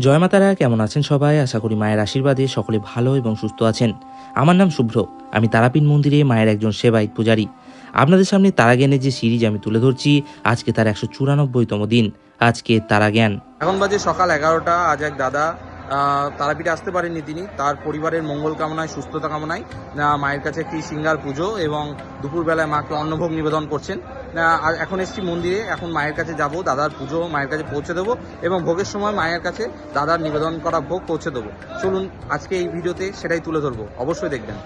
জয় মাতারা, কেমন আছেন সবাই? আশা করি মায়ের আশীর্বাদে সকলে ভালো এবং সুস্থ আছেন। আমার নাম শুভ্র, আমি তারাপীঠ মন্দিরে মায়ের একজন সেবায়িত পূজারী। আপনাদের সামনে তারাজ্ঞানের যে সিরিজ আমি তুলে ধরছি, আজকে তার 194তম দিন। আজকে তারাজ্ঞান। এখন বাজে সকাল 11টা। আজ এক দাদা তারাপীঠে আসতে পারেননি। তিনি তার পরিবারের মঙ্গল কামনায়, সুস্থতা কামনায় মায়ের কাছে একটি সিঙ্গার পুজো এবং দুপুরবেলায় মাকে অন্নভোগ নিবেদন করছেন। আর এখন এসছি মন্দিরে, এখন মায়ের কাছে যাব, দাদার পুজো মায়ের কাছে পৌঁছে দেবো এবং ভোগের সময় মায়ের কাছে দাদার নিবেদন করা ভোগ পৌঁছে দেবো। চলুন আজকে এই ভিডিওতে সেটাই তুলে ধরবো, অবশ্যই দেখবেন।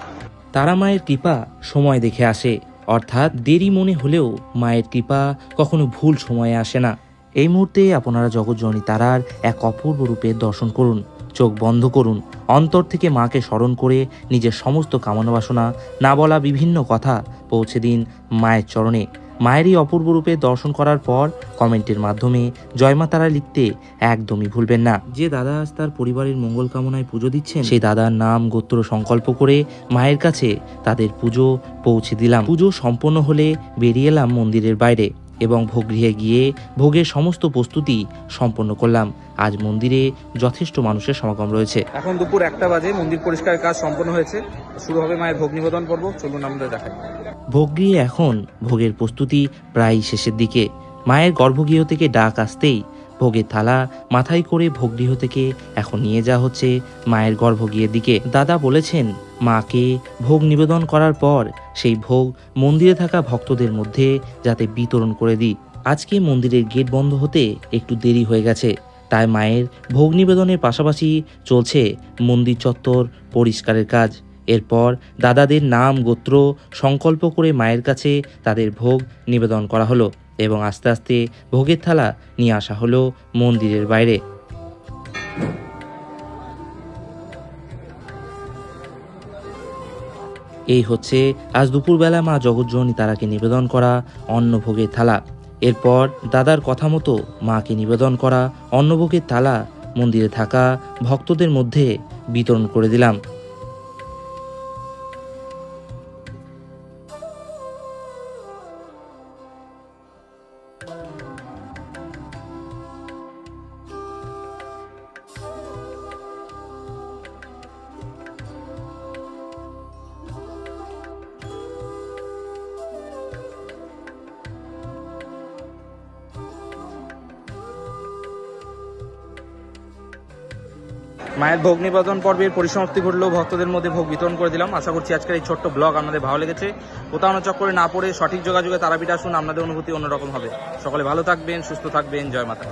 তারা মায়ের কৃপা সময় দেখে আসে, অর্থাৎ দেরি মনে হলেও মায়ের কৃপা কখনো ভুল সময়ে আসে না। এই মুহূর্তে আপনারা জগৎজননী তারার এক অপূর্ব রূপের দর্শন করুন। চোখ বন্ধ করুন, অন্তর থেকে মাকে স্মরণ করে নিজের সমস্ত কামনা বাসনা, না বলা বিভিন্ন কথা পৌঁছে দিন মায়ের চরণে। মায়ের এই অপূর্ব রূপে দর্শন করার পর কমেন্টের মাধ্যমে জয় মা তারা লিখতে একদমই ভুলবেন না। যে দাদা আজ তার পরিবারের মঙ্গল কামনায় পুজো দিচ্ছেন, সেই দাদার নাম গোত্র সংকল্প করে মায়ের কাছে তাদের পুজো পৌঁছে দিলাম। পুজো সম্পন্ন হলে বেরিয়ে এলাম মন্দিরের বাইরে এবং ভোগগৃহে গিয়ে ভোগের সমস্ত প্রস্তুতি সম্পন্ন করলাম। আজ মন্দিরে যথেষ্ট মানুষের সমাগম রয়েছে। এখন দুপুর 1টা বাজে, মন্দির পরিষ্কারের কাজ সম্পন্ন হয়েছে, শুরু হবে মায়ের ভোগ নিবেদন পর্ব। চলুন আমরা দেখাই। ভোগগৃহে এখন ভোগের প্রস্তুতি প্রায় শেষের দিকে। মায়ের গর্ভগৃহ থেকে ডাক আসতেই ভোগের থালা মাথায় করে ভোগগৃহ থেকে এখন নিয়ে যাওয়া হচ্ছে মায়ের গর্ভগৃহের দিকে। দাদা বলেছেন মাকে ভোগ নিবেদন করার পর সেই ভোগ মন্দিরে থাকা ভক্তদের মধ্যে যাতে বিতরণ করে দিই। আজকে মন্দিরের গেট বন্ধ হতে একটু দেরি হয়ে গেছে, তাই মায়ের ভোগ নিবেদনের পাশাপাশি চলছে মন্দির চত্বর পরিষ্কারের কাজ। এরপর দাদাদের নাম গোত্র সংকল্প করে মায়ের কাছে তাদের ভোগ নিবেদন করা হলো এবং আস্তে আস্তে ভোগের থালা নিয়ে আসা হলো মন্দিরের বাইরে। এই হচ্ছে আজ দুপুরবেলা মা জগৎজননী তারাকে নিবেদন করা অন্নভোগের থালা। এরপর দাদার কথা মতো মাকে নিবেদন করা অন্নভোগের থালা মন্দিরে থাকা ভক্তদের মধ্যে বিতরণ করে দিলাম। মায়ের ভোগ নিবেদন পর্বের পরিসমাপ্তি ঘটলেও ভক্তদের মধ্যে ভোগ বিতরণ করে দিলাম। আশা করছি আজকের এই ছোট্ট ব্লগ আপনাদের ভালো লেগেছে। কোথাও চক্করে না পড়ে সঠিক যোগাযোগে তারাপীঠ আসুন, আপনাদের অনুভূতি অন্যরকম হবে। সকলে ভালো থাকবেন, সুস্থ থাকবেন। জয় মাতা।